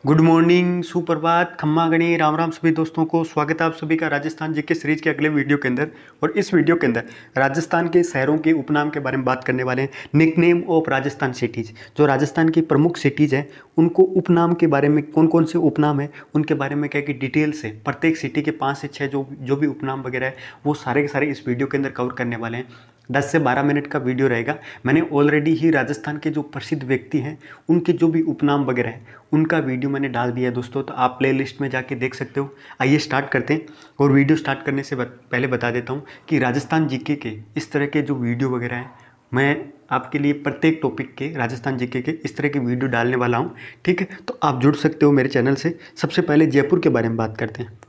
Good morning, सुप्रभात, खम्मा गणी, राम राम सभी दोस्तों को। स्वागत है आप सभी का राजस्थान जीके सीरीज के अगले वीडियो के अंदर। और इस वीडियो के अंदर राजस्थान के शहरों के उपनाम के बारे में बात करने वाले हैं। निकनेम ऑफ राजस्थान सिटीज़, जो राजस्थान की प्रमुख सिटीज़ हैं उनको उपनाम के बारे में, कौन कौन से उपनाम हैं उनके बारे में क्या कि डिटेल से प्रत्येक सिटी के 5 से 6 जो भी उपनाम वगैरह है वो सारे के सारे इस वीडियो के अंदर कवर करने वाले हैं। 10 से 12 मिनट का वीडियो रहेगा। मैंने ऑलरेडी ही राजस्थान के जो प्रसिद्ध व्यक्ति हैं उनके जो भी उपनाम वगैरह हैं उनका वीडियो मैंने डाल दिया है दोस्तों, तो आप प्लेलिस्ट में जाके देख सकते हो। आइए स्टार्ट करते हैं। और वीडियो स्टार्ट करने से पहले बता देता हूँ कि राजस्थान जीके के इस तरह के जो वीडियो वगैरह हैं मैं आपके लिए प्रत्येक टॉपिक के राजस्थान जीके के इस तरह के वीडियो डालने वाला हूँ। ठीक है, तो आप जुड़ सकते हो मेरे चैनल से। सबसे पहले जयपुर के बारे में बात करते हैं।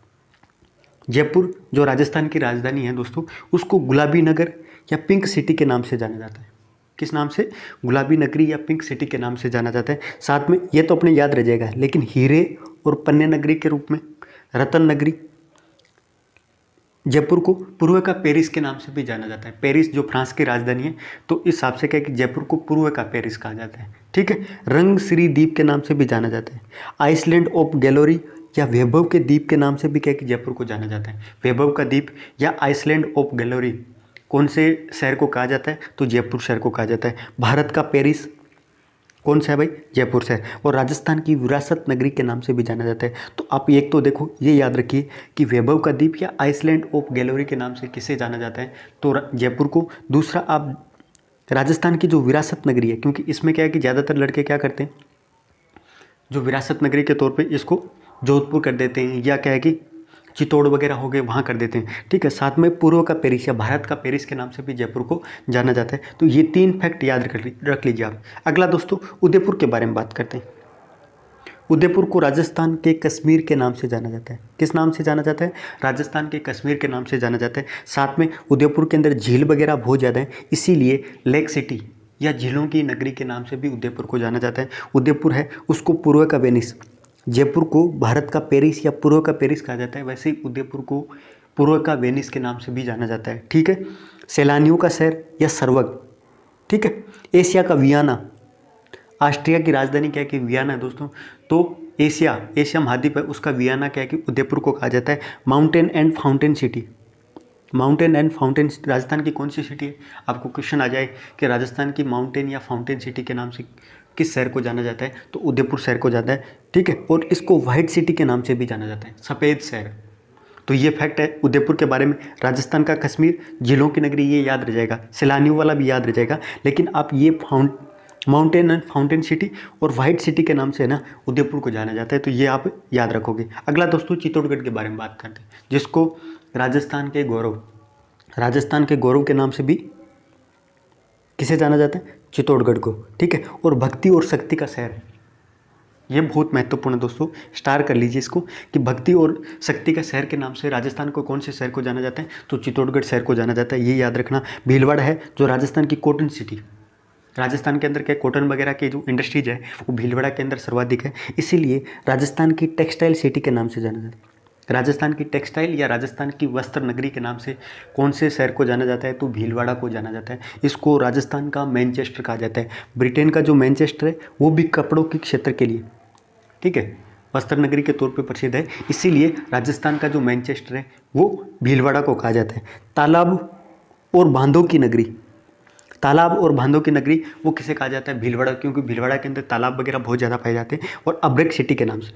जयपुर जो राजस्थान की राजधानी है दोस्तों, उसको गुलाबी नगर या पिंक सिटी के नाम से जाना जाता है। किस नाम से? गुलाबी नगरी या पिंक सिटी के नाम से जाना जाता है। साथ में ये तो अपने याद रह जाएगा, लेकिन हीरे और पन्ने नगरी के रूप में रतन नगरी। जयपुर को पूर्व का पेरिस के नाम से भी जाना जाता है। पेरिस जो फ्रांस की राजधानी है, तो इस हिसाब से क्या है कि जयपुर को पूर्व का पेरिस कहा जाता है। ठीक है, रंग श्री द्वीप के नाम से भी जाना जाता है। आइसलैंड ऑफ गैलोरी या वैभव के द्वीप के नाम से भी क्या है कि जयपुर को जाना जाता है। वैभव का द्वीप या आइसलैंड ऑफ गैलोरी कौन से शहर को कहा जाता है? तो जयपुर शहर को कहा जाता है। भारत का पेरिस कौन सा है भाई? जयपुर शहर। और राजस्थान की विरासत नगरी के नाम से भी जाना जाता है। तो आप एक तो देखो, ये याद रखिए कि वैभव का द्वीप या आइसलैंड ऑफ गैलोरी के नाम से किसे जाना जाता है? तो जयपुर को। दूसरा, आप राजस्थान की जो विरासत नगरी है, क्योंकि इसमें क्या है कि ज़्यादातर लड़के क्या करते हैं, जो विरासत नगरी के तौर पे इसको जोधपुर कर देते हैं, या क्या है कि चित्तौड़ वगैरह हो गए वहाँ कर देते हैं। ठीक है, साथ में पूर्व का पेरिस या भारत का पेरिस के नाम से भी जयपुर को जाना जाता है। तो ये 3 फैक्ट याद रख लीजिए आप। अगला दोस्तों, उदयपुर के बारे में बात करते हैं। उदयपुर को राजस्थान के कश्मीर के नाम से जाना जाता है। किस नाम से जाना जाता है? राजस्थान के कश्मीर के नाम से जाना जाता है। साथ में उदयपुर के अंदर झील वगैरह बहुत ज़्यादा है, इसीलिए लेक सिटी या झीलों की नगरी के नाम से भी उदयपुर को जाना जाता है। उदयपुर है उसको पूर्व का वेनिस। जयपुर को भारत का पेरिस या पूर्व का पेरिस कहा जाता है, वैसे ही उदयपुर को पूर्व का वेनिस के नाम से भी जाना जाता है। ठीक है, सैलानियों का शहर या सर्वग। ठीक है, एशिया का वियना। ऑस्ट्रिया की राजधानी क्या है कि वियना है दोस्तों। तो एशिया महाद्वीप है, उसका वियना क्या है कि उदयपुर को कहा जाता है। Mountain and fountain city. Mountain and fountain Rajasthan की कौन सी सिटी है? आपको क्वेश्चन आ जाए कि राजस्थान की माउंटेन या फाउंटेन सिटी के नाम से किस शहर को जाना जाता है? तो उदयपुर शहर को जाता है। ठीक है, और इसको वाइट सिटी के नाम से भी जाना जाता है, सफ़ेद शहर। तो ये फैक्ट है उदयपुर के बारे में। राजस्थान का कश्मीर, झीलों की नगरी, ये याद रह जाएगा। सैलानियों वाला भी याद रह जाएगा। लेकिन आप ये माउंटेन एंड फाउंटेन सिटी और वाइट सिटी के नाम से है ना उदयपुर को जाना जाता है, तो ये आप याद रखोगे। अगला दोस्तों, चित्तौड़गढ़ के बारे में बात करते हैं, जिसको राजस्थान के गौरव के नाम से भी किसे जाना जाता है? चित्तौड़गढ़ को। ठीक है, और भक्ति और शक्ति का शहर है। ये बहुत महत्वपूर्ण है दोस्तों, स्टार कर लीजिए इसको कि भक्ति और शक्ति का शहर के नाम से राजस्थान को कौन से शहर को जाना जाता है? तो चित्तौड़गढ़ शहर को जाना जाता है, ये याद रखना। भीलवाड़ा है जो राजस्थान की कॉटन सिटी। राजस्थान के अंदर क्या कॉटन वगैरह की जो इंडस्ट्रीज है वो भीलवाड़ा के अंदर सर्वाधिक है, इसीलिए राजस्थान की टेक्सटाइल सिटी के नाम से जाना जाता है। राजस्थान की टेक्सटाइल या राजस्थान की वस्त्र नगरी के नाम से कौन से शहर को जाना जाता है? तो भीलवाड़ा को जाना जाता है। इसको राजस्थान का मैनचेस्टर कहा जाता है। ब्रिटेन का जो मैनचेस्टर है वो भी कपड़ों के क्षेत्र के लिए, ठीक है, वस्त्र नगरी के तौर पे प्रसिद्ध है, इसीलिए राजस्थान का जो मैनचेस्टर है वो भीलवाड़ा को कहा जाता है। तालाब और बांधों की नगरी, तालाब और बांधों की नगरी वो किसे कहा जाता है? भीलवाड़ा, क्योंकि भीलवाड़ा के अंदर तालाब वगैरह बहुत ज़्यादा पाए जाते हैं। और अब्रक सिटी के नाम से,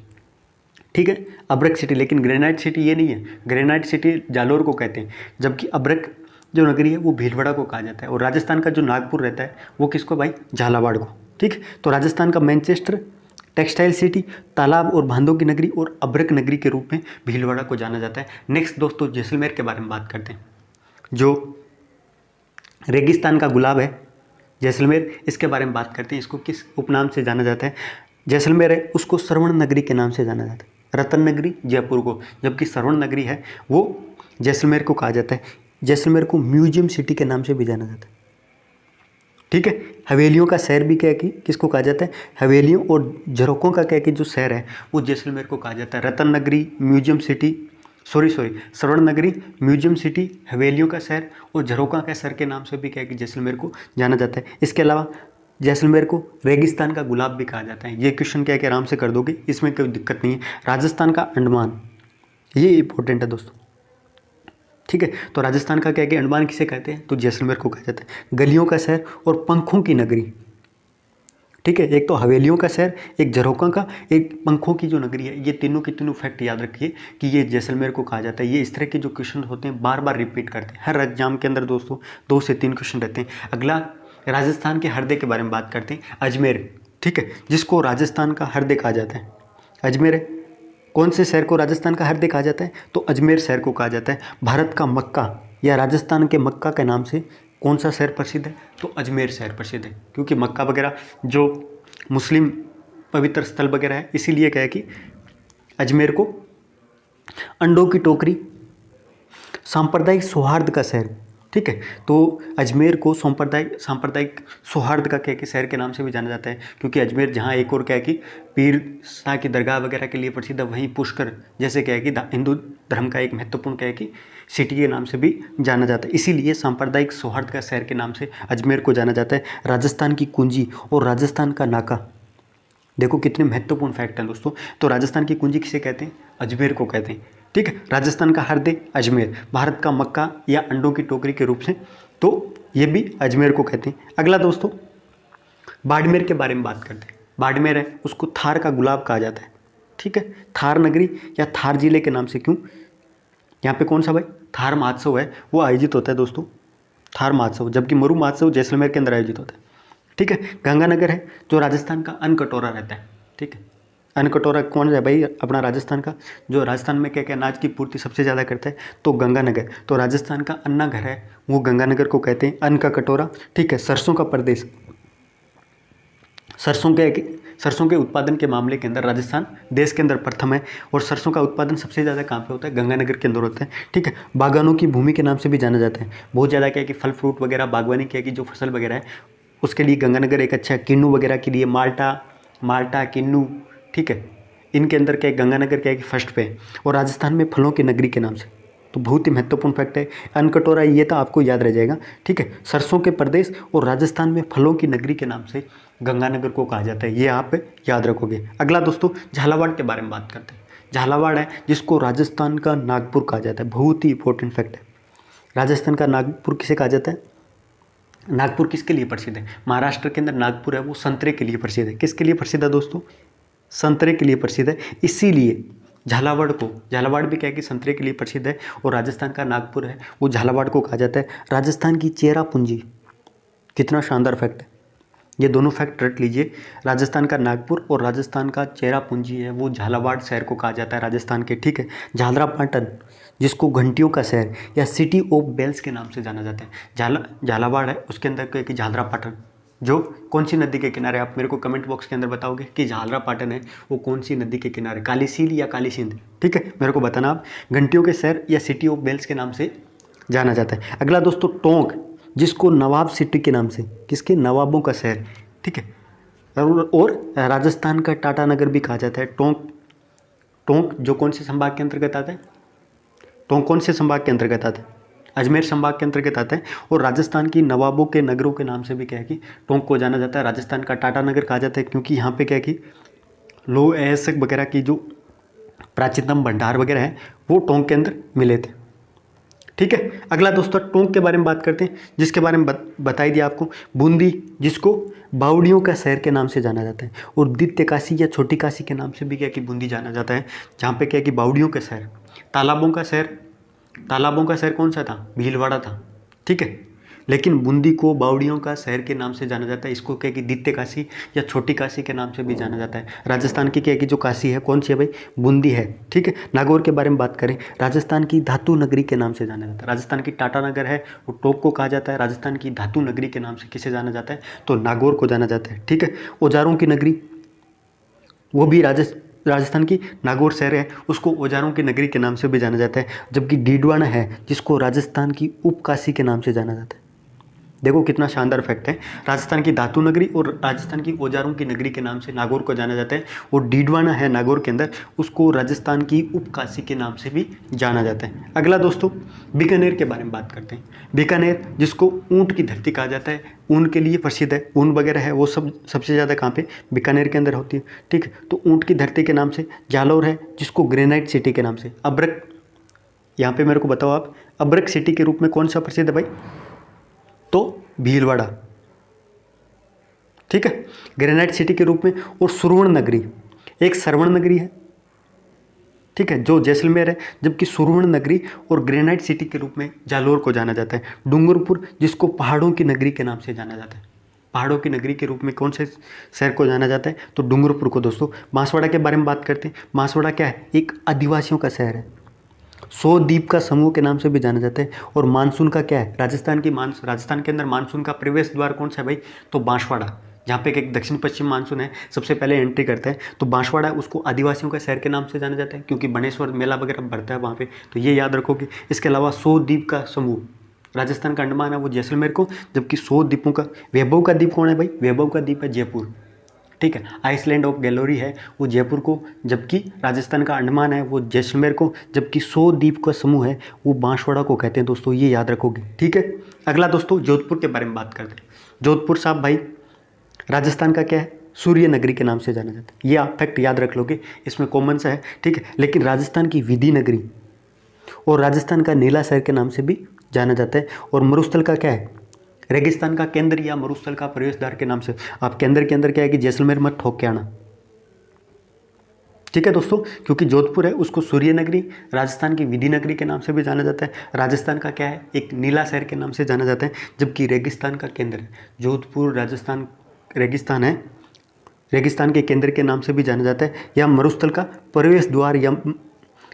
ठीक है, अब्रक सिटी। लेकिन ग्रेनाइट सिटी ये नहीं है, ग्रेनाइट सिटी जालोर को कहते हैं, जबकि अब्रक जो नगरी है वो भीलवाड़ा को कहा जाता है। और राजस्थान का जो नागपुर रहता है वो किसको भाई? झालावाड़ को। ठीक है, तो राजस्थान का मैनचेस्टर, टेक्सटाइल सिटी, तालाब और बांधों की नगरी और अब्रक नगरी के रूप में भीलवाड़ा को जाना जाता है। नेक्स्ट दोस्तों, जैसलमेर के बारे में बात करते हैं, जो रेगिस्तान का गुलाब है जैसलमेर, इसके बारे में बात करते हैं। इसको किस उपनाम से जाना जाता है? जैसलमेर है उसको श्रवण नगरी के नाम से जाना जाता है। रतन नगरी जयपुर को, जबकि श्रवण नगरी है वो जैसलमेर को कहा जाता है। जैसलमेर को म्यूजियम सिटी के नाम से भी जाना जाता है। ठीक है, हवेलियों का शहर भी क्या है कि किसको कहा जाता है? हवेलियों और झरोकों का क्या है कि जो शहर है वो जैसलमेर को कहा जाता है। रतन नगरी, म्यूजियम सिटी, श्रवण नगरी, म्यूजियम सिटी, हवेलियों का शहर और झरोका के शहर के नाम से भी क्या है कि जैसलमेर को जाना जाता है। इसके अलावा जैसलमेर को रेगिस्तान का गुलाब भी कहा जाता है। ये क्वेश्चन क्या है कि आराम से कर दोगे, इसमें कोई दिक्कत नहीं है। राजस्थान का अंडमान, ये इंपॉर्टेंट है दोस्तों, ठीक है। तो राजस्थान का क्या है कि अंडमान किसे कहते हैं, तो जैसलमेर को कहा जाता है। गलियों का शहर और पंखों की नगरी, ठीक है। एक तो हवेलियों का शहर, एक झरोखा का, एक पंखों की जो नगरी है, ये तीनों के तीनों फैक्ट याद रखिए कि ये जैसलमेर को कहा जाता है। ये इस तरह के जो क्वेश्चन होते हैं बार बार रिपीट करते हैं हर एग्जाम के अंदर दोस्तों, 2 से 3 क्वेश्चन रहते हैं। अगला राजस्थान के हृदय के बारे में बात करते हैं, अजमेर, ठीक है, जिसको राजस्थान का हृदय कहा जाता है। अजमेर है, कौन से शहर को राजस्थान का हृदय कहा जाता है, तो अजमेर शहर को कहा जाता है। भारत का मक्का या राजस्थान के मक्का के नाम से कौन सा शहर प्रसिद्ध है, तो अजमेर शहर प्रसिद्ध है, क्योंकि मक्का वगैरह जो मुस्लिम पवित्र स्थल वगैरह है, इसीलिए क्या है कि अजमेर को अंडों की टोकरी, सांप्रदायिक सौहार्द का शहर, ठीक है। तो अजमेर को सांप्रदायिक सौहार्द का क्या है कि शहर के नाम से भी जाना जाता है, क्योंकि अजमेर जहाँ एक और क्या है कि पीर शाह की दरगाह वगैरह के लिए प्रसिद्ध है, वहीं पुष्कर जैसे क्या है कि हिंदू धर्म का एक महत्वपूर्ण क्या है कि सिटी के नाम से भी जाना जाता है, इसीलिए सांप्रदायिक सौहार्द का शहर के नाम से अजमेर को जाना जाता है। राजस्थान की कुंजी और राजस्थान का नाका, देखो कितने महत्वपूर्ण फैक्ट हैं दोस्तों। तो राजस्थान की कुंजी किसे कहते हैं, अजमेर को कहते हैं, ठीक है। राजस्थान का हृदय अजमेर, भारत का मक्का या अंडों की टोकरी के रूप से, तो ये भी अजमेर को कहते हैं। अगला दोस्तों बाड़मेर के बारे में बात करते हैं। बाड़मेर है, उसको थार का गुलाब कहा जाता है, ठीक है। थार नगरी या थार जिले के नाम से क्यों, यहाँ पे कौन सा भाई थार महोत्सव है वो आयोजित होता है दोस्तों, थार महोत्सव, जबकि मरु महोत्सव जैसलमेर के अंदर आयोजित होता है, ठीक है। गंगानगर है जो राजस्थान का अन्न कटोरा रहता है, ठीक है। अन्न कटोरा कौन है भाई, अपना राजस्थान का, जो राजस्थान में क्या क्या अनाज की पूर्ति सबसे ज़्यादा करता है, तो गंगानगर। तो राजस्थान का अन्ना घर है वो गंगानगर को कहते हैं, अन्न का कटोरा, ठीक है। सरसों का प्रदेश, सरसों के उत्पादन के मामले के अंदर राजस्थान देश के अंदर प्रथम है, और सरसों का उत्पादन सबसे ज़्यादा कहाँ पे होता है, गंगानगर के अंदर होता है, ठीक है। बागानों की भूमि के नाम से भी जाना जाता है, बहुत ज़्यादा क्या है कि फल फ्रूट वगैरह बागवानी क्या है कि जो फसल वगैरह है उसके लिए गंगानगर एक अच्छा है। किन्नू वगैरह के लिए माल्टा किन्नू, ठीक है, इनके अंदर क्या है गंगानगर क्या है कि फर्स्ट पे है। और राजस्थान में फलों की नगरी के नाम से, तो बहुत ही महत्वपूर्ण फैक्ट है। अन्न कटोरा ये तो आपको याद रह जाएगा, ठीक है। सरसों के प्रदेश और राजस्थान में फलों की नगरी के नाम से गंगानगर को कहा जाता है, ये आप याद रखोगे। अगला दोस्तों झालावाड़ के बारे में बात करते हैं। झालावाड़ है जिसको राजस्थान का नागपुर कहा जाता है, बहुत ही इंपॉर्टेंट फैक्ट है। राजस्थान का नागपुर किसे कहा जाता है, नागपुर किसके लिए प्रसिद्ध है, महाराष्ट्र के अंदर नागपुर है वो संतरे के लिए प्रसिद्ध है। किसके लिए प्रसिद्ध है दोस्तों, संतरे के लिए प्रसिद्ध है, इसीलिए झालावाड़ भी क्या है कि संतरे के लिए प्रसिद्ध है, और राजस्थान का नागपुर है वो झालावाड़ को कहा जाता है। राजस्थान की चेरापूंजी, कितना शानदार फैक्ट है, ये दोनों फैक्ट रट लीजिए। राजस्थान का नागपुर और राजस्थान का चेरापूंजी है वो झालावाड़ शहर को कहा जाता है राजस्थान के, ठीक है। झालरापाटन जिसको घंटियों का शहर या सिटी ऑफ बेल्स के नाम से जाना जाता है, झालावाड़ है उसके अंदर क्या है कि झालरापाटन, जो कौन सी नदी के किनारे, आप मेरे को कमेंट बॉक्स के अंदर बताओगे कि झालरापाटन है वो कौन सी नदी के किनारे, काली सील या काली सिंध, ठीक है, मेरे को बताना आप। घंटियों के शहर या सिटी ऑफ बेल्स के नाम से जाना जाता है। अगला दोस्तों टोंक, जिसको नवाब सिटी के नाम से, किसके, नवाबों का शहर, ठीक है। और राजस्थान का टाटानगर भी कहा जाता है। टोंक जो कौन से संभाग के अंतर्गत आता है, टोंक कौन से संभाग के अंतर्गत आता है, अजमेर संभाग के अंतर्गत आता है। और राजस्थान की नवाबों के नगरों के नाम से भी क्या है कि टोंक को जाना जाता है। राजस्थान का टाटानगर कहा जाता है क्योंकि यहाँ पे क्या है कि लोह अयस्क वगैरह की जो प्राचीनतम भंडार वगैरह है वो टोंक के अंदर मिले थे, ठीक है। अगला दोस्तों टोंक के बारे में बात करते हैं, जिसके बारे में बताई दिया आपको। बूंदी जिसको बावड़ियों का शहर के नाम से जाना जाता है, और द्वितीय काशी या छोटी काशी के नाम से भी क्या कि बूंदी जाना जाता है, जहाँ पे क्या कि बावड़ियों का शहर। तालाबों का शहर कौन सा था, भीलवाड़ा था, ठीक है। लेकिन बूंदी को बावड़ियों का शहर के नाम से जाना जाता है, इसको क्या कि द्वितीय काशी या छोटी काशी के नाम से भी जाना जाता है। राजस्थान की क्या कि जो काशी है कौन सी है भाई, बूंदी है, ठीक है। नागौर के बारे में बात करें, राजस्थान की धातु नगरी के नाम से जाना जाता है। राजस्थान की टाटानगर है वो टोंक को कहा जाता है, राजस्थान की धातु नगरी के नाम से किसे जाना जाता है, तो नागौर को जाना जाता है, ठीक है। औजारों की नगरी, वो भी राजस्थान की नागौर शहर है, उसको औजारों की नगरी के नाम से भी जाना जाता है। जबकि डीडवाना है जिसको राजस्थान की उपकाशी के नाम से जाना जाता है, देखो कितना शानदार फैक्ट है। राजस्थान की धातु नगरी और राजस्थान की औजारों की नगरी के नाम से नागौर को जाना जाता है। और डीडवाना है नागौर के अंदर, उसको राजस्थान की उपकाशी के नाम से भी जाना जाता है। अगला दोस्तों बीकानेर के बारे में बात करते हैं। बीकानेर जिसको ऊँट की धरती कहा जाता है, ऊन के लिए प्रसिद्ध है, ऊन वगैरह है वो सब सबसे ज़्यादा कहाँ पे, बीकानेर के अंदर होती है। ठीक है, तो ऊँट की धरती के नाम से। जालौर है जिसको ग्रेनाइट सिटी के नाम से। अब्रक, यहाँ पे मेरे को बताओ आप, अब्रक सिटी के रूप में कौन सा प्रसिद्ध है भाई, तो भीलवाड़ा। ठीक है, ग्रेनाइट सिटी के रूप में। और सुरवण नगरी, एक सरवण नगरी है, ठीक है, जो जैसलमेर है, जबकि सुरवण नगरी और ग्रेनाइट सिटी के रूप में जालोर को जाना जाता है। डूंगरपुर जिसको पहाड़ों की नगरी के नाम से जाना जाता है, पहाड़ों की नगरी के रूप में कौन से शहर को जाना जाता है, तो डूंगरपुर को। दोस्तों बांसवाड़ा के बारे में बात करते हैं। बांसवाड़ा क्या है, एक आदिवासियों का शहर है, 100 द्वीप का समूह के नाम से भी जाना जाता है। और मानसून का क्या है, राजस्थान के अंदर मानसून का प्रवेश द्वार कौन सा है भाई, तो बांसवाड़ा, जहाँ पे एक दक्षिण पश्चिम मानसून है सबसे पहले एंट्री करता है। तो बांसवाड़ा उसको आदिवासियों का शहर के नाम से जाना जाता है, क्योंकि बनेश्वर मेला वगैरह बढ़ता है वहाँ पे, तो ये याद रखोगे। इसके अलावा 100 द्वीप का समूह, राजस्थान का अंडमान है वो जैसलमेर को, जबकि 100 द्वीपों का वैभव का द्वीप कौन है भाई, वैभव का द्वीप है जयपुर। ठीक है, आइसलैंड ऑफ गैलोरी है वो जयपुर को, जबकि राजस्थान का अंडमान है वो जैसलमेर को, जबकि 100 द्वीप का समूह है वो बांसवाड़ा को कहते हैं। दोस्तों ये याद रखोगे। ठीक है, अगला दोस्तों जोधपुर के बारे में बात करते हैं। जोधपुर साहब भाई राजस्थान का क्या है, सूर्य नगरी के नाम से जाना जाता है। ये आप फैक्ट याद रख लोगे, इसमें कॉमन सा है। ठीक है, लेकिन राजस्थान की विधि नगरी और राजस्थान का नीला शहर के नाम से भी जाना जाता है। और मरुस्थल का क्या है, रेगिस्तान का केंद्र या मरुस्थल का प्रवेश द्वार के नाम से। आप केंद्र के अंदर क्या है कि जैसलमेर मत ठोक के आना। ठीक है दोस्तों, क्योंकि जोधपुर है उसको सूर्य नगरी, राजस्थान की विधि नगरी के नाम से भी जाना जाता है। राजस्थान का क्या है, एक नीला शहर के नाम से जाना जाता है, जबकि रेगिस्तान का केंद्र है। जोधपुर राजस्थान रेगिस्तान है, रेगिस्तान के केंद्र के नाम से भी जाना जाता है, या मरुस्थल का प्रवेश द्वार, या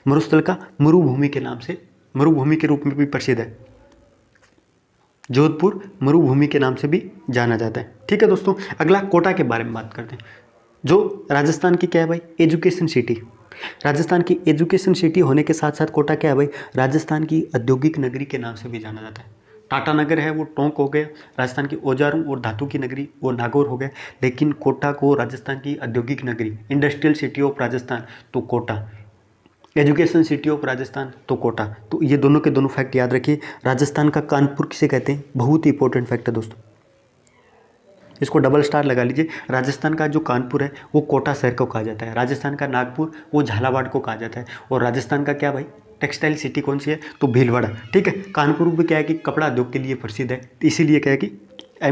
मरुस्थल का मरुभूमि के नाम से, मरुभूमि के रूप में भी प्रसिद्ध है। जोधपुर मरुभूमि के नाम से भी जाना जाता है। ठीक है दोस्तों, अगला कोटा के बारे में बात करते हैं, जो राजस्थान की क्या है भाई, एजुकेशन सिटी। राजस्थान की एजुकेशन सिटी होने के साथ साथ कोटा क्या है भाई, राजस्थान की औद्योगिक नगरी के नाम से भी जाना जाता है। टाटा नगर है वो टोंक हो गया, राजस्थान की औजारों और धातु की नगरी वो नागौर हो गया, लेकिन कोटा को राजस्थान की औद्योगिक नगरी, इंडस्ट्रियल सिटी ऑफ राजस्थान तो Kota, education city of Rajasthan तो कोटा। तो ये दोनों के दोनों फैक्ट याद रखिए। राजस्थान का कानपुर किसे कहते हैं, बहुत ही इंपॉर्टेंट फैक्ट है दोस्तों, इसको डबल स्टार लगा लीजिए। राजस्थान का जो कानपुर है वो कोटा शहर को कहा जाता है, राजस्थान का नागपुर वो झालावाड़ को कहा जाता है, और राजस्थान का क्या भाई टेक्सटाइल सिटी कौन सी है, तो भीलवाड़ा। ठीक है, कानपुर भी क्या है कि कपड़ा उद्योग के लिए प्रसिद्ध है, इसीलिए क्या है कि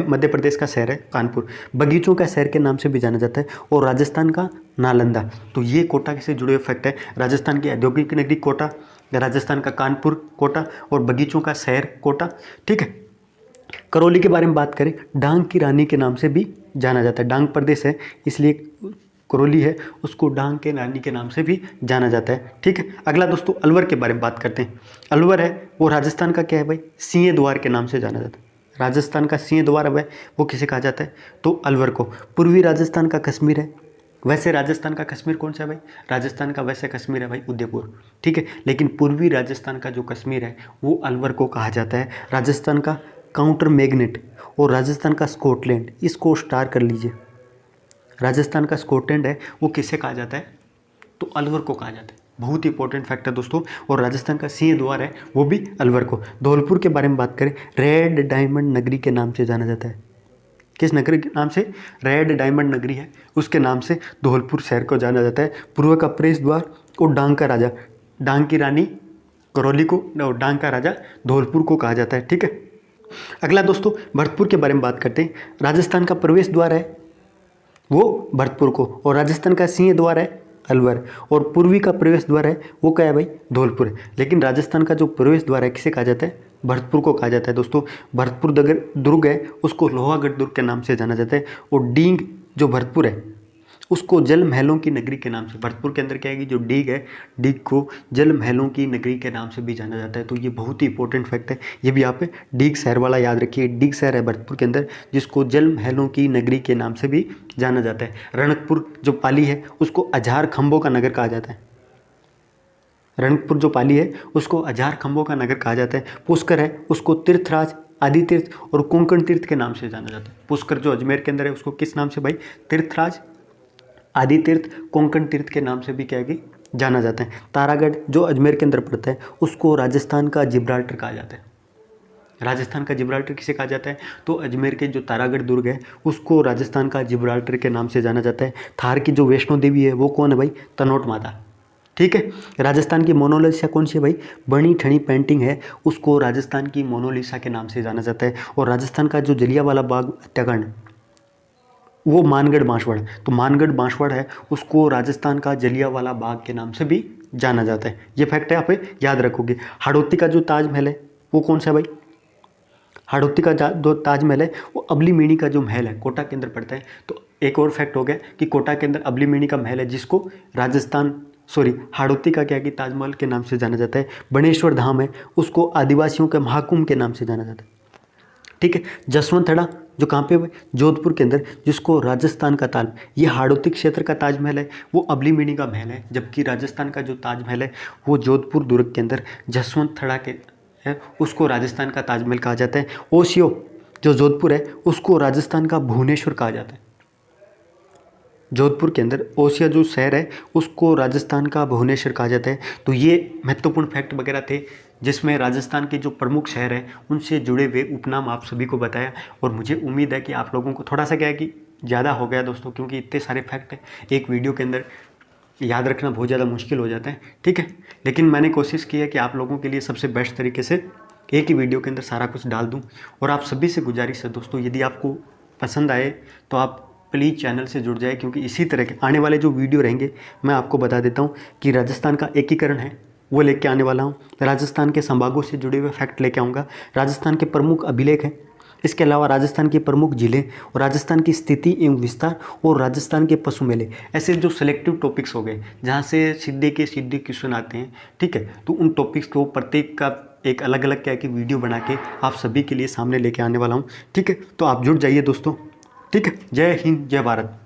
मध्य प्रदेश का शहर है कानपुर। बगीचों का शहर के नाम से भी जाना जाता है, और राजस्थान का नालंदा। तो ये कोटा से जुड़े हुए फैक्ट है। राजस्थान की औद्योगिक नगरी कोटा, राजस्थान का कानपुर कोटा, और बगीचों का शहर कोटा। ठीक है, करौली के बारे में बात करें, डांग की रानी के नाम से भी जाना जाता है, डांग प्रदेश है इसलिए करौली है उसको डांग के रानी के नाम से भी जाना जाता है। ठीक है, अगला दोस्तों अलवर के बारे में बात करते हैं। अलवर है वो राजस्थान का क्या है भाई, सिंह द्वार के नाम से जाना जाता है। राजस्थान का सिंह द्वार है वो किसे कहा जाता है, तो अलवर को। पूर्वी राजस्थान का कश्मीर है, वैसे राजस्थान का कश्मीर कौन सा है भाई, राजस्थान का वैसे कश्मीर है भाई उदयपुर। ठीक है, लेकिन पूर्वी राजस्थान का जो कश्मीर है वो अलवर को कहा जाता है। राजस्थान का काउंटर मैग्नेट और राजस्थान का स्कॉटलैंड, इसको स्टार कर लीजिए। राजस्थान का स्कॉटलैंड है वो किसे कहा जाता है, तो अलवर को कहा जाता है। बहुत ही इंपॉर्टेंट फैक्ट है दोस्तों। और राजस्थान का सिंह द्वार है वो भी अलवर को। धौलपुर के बारे में बात करें, रेड डायमंड नगरी के नाम से जाना जाता है। किस नगरी के नाम से, रेड डायमंड नगरी है उसके नाम से धौलपुर शहर को जाना जाता है। पूर्व का प्रवेश द्वार और डांग का राजा, डांग की रानी करौली को और डांग का राजा धौलपुर को कहा जाता है। ठीक है, अगला दोस्तों भरतपुर के बारे में बात करते हैं। राजस्थान का प्रवेश द्वार है वो भरतपुर को, और राजस्थान का सिंह द्वार है अलवर, और पूर्वी का प्रवेश द्वार है वो क्या है भाई, धौलपुर है। लेकिन राजस्थान का जो प्रवेश द्वार है किसे कहा जाता है, भरतपुर को कहा जाता है दोस्तों। भरतपुर दुर्ग है उसको लोहागढ़ दुर्ग के नाम से जाना जाता है। और डींग जो भरतपुर है उसको जल महलों की नगरी के नाम से, भरतपुर के अंदर क्या है कि जो डीग है, डीग को जल महलों की नगरी के नाम से भी जाना जाता है। तो ये बहुत ही इंपॉर्टेंट फैक्ट है, ये भी आप डीग शहर वाला याद रखिए। डीग शहर है भरतपुर के अंदर जिसको जल महलों की नगरी के नाम से भी जाना जाता है। रणकपुर जो पाली है उसको अजार खंभों का नगर कहा जाता है। रणकपुर जो पाली है उसको अजार खंभों का नगर कहा जाता है। पुष्कर है उसको तीर्थराज आदि तीर्थ और कोंकण तीर्थ के नाम से जाना जाता है। पुष्कर जो अजमेर के अंदर है उसको किस नाम से भाई, तीर्थराज, आदि तीर्थ, कोंकण तीर्थ के नाम से भी क्या है कि जाना जाता है। तारागढ़ जो अजमेर के अंदर पड़ता है उसको राजस्थान का जिब्राल्टर कहा जाता है। राजस्थान का जिब्राल्टर किसे कहा जाता है, तो अजमेर के जो तारागढ़ दुर्ग है उसको राजस्थान का जिब्राल्टर के नाम से जाना जाता है। थार की जो वैष्णो देवी है वो कौन है भाई, तनोट माता। ठीक है, राजस्थान की मोनालिसा कौन सी है भाई, बनी ठनी पेंटिंग है उसको राजस्थान की मोनालिसा के नाम से जाना जाता है। और राजस्थान का जो जलियांवाला बाग हत्याकांड वो मानगढ़ बांसवाड़ा, तो मानगढ़ बांसवाड़ा है उसको राजस्थान का जलियांवाला बाग के नाम से भी जाना जाता है। ये फैक्ट है, आप याद रखोगे। हाड़ौती का जो ताजमहल है वो कौन सा है भाई, हाड़ौती का जो ताजमहल है वो अबली मीणी का जो महल है कोटा के अंदर पड़ता है। तो एक और फैक्ट हो गया कि कोटा के अंदर अबली मीणी का महल है जिसको हाड़ौती का क्या कि ताजमहल के नाम से जाना जाता है। बनेश्वर धाम है उसको आदिवासियों के महाकुंभ के नाम से जाना जाता है। ठीक है, जसवंतड़ा जो कहाँ पे, जोधपुर के अंदर, जिसको राजस्थान का ताज, ये हाड़ौती क्षेत्र का ताजमहल है वो अबली मीणी का महल है, जबकि राजस्थान का जो ताजमहल है वो जोधपुर दुर्ग के अंदर जसवंतड़ा के है उसको राजस्थान का ताजमहल कहा जाता है। ओसियो जो जोधपुर है उसको राजस्थान का भुवनेश्वर कहा जाता है। जोधपुर के अंदर ओसिया जो शहर है उसको राजस्थान का भुवनेश्वर कहा जाता है। तो ये महत्वपूर्ण फैक्ट वगैरह थे जिसमें राजस्थान के जो प्रमुख शहर हैं उनसे जुड़े हुए उपनाम आप सभी को बताया। और मुझे उम्मीद है कि आप लोगों को थोड़ा सा क्या है कि ज़्यादा हो गया दोस्तों, क्योंकि इतने सारे फैक्ट हैं एक वीडियो के अंदर याद रखना बहुत ज़्यादा मुश्किल हो जाता है। ठीक है, लेकिन मैंने कोशिश की है कि आप लोगों के लिए सबसे बेस्ट तरीके से एक ही वीडियो के अंदर सारा कुछ डाल दूं। और आप सभी से गुजारिश है दोस्तों, यदि आपको पसंद आए तो आप प्लीज़ चैनल से जुड़ जाए, क्योंकि इसी तरह के आने वाले जो वीडियो रहेंगे मैं आपको बता देता हूँ कि राजस्थान का एकीकरण है वो लेके आने वाला हूँ, राजस्थान के संभागों से जुड़े हुए फैक्ट लेके आऊँगा, राजस्थान के प्रमुख अभिलेख हैं, इसके अलावा राजस्थान की प्रमुख जिले और राजस्थान की स्थिति एवं विस्तार और राजस्थान के पशु मेले, ऐसे जो सिलेक्टिव टॉपिक्स हो गए जहाँ से सीधे क्वेश्चन आते हैं। ठीक है, तो उन टॉपिक्स को प्रत्येक का एक अलग अलग क्या कि वीडियो बना के आप सभी के लिए सामने लेके आने वाला हूँ। ठीक है, तो आप जुड़ जाइए दोस्तों। ठीक है, जय हिंद जय भारत।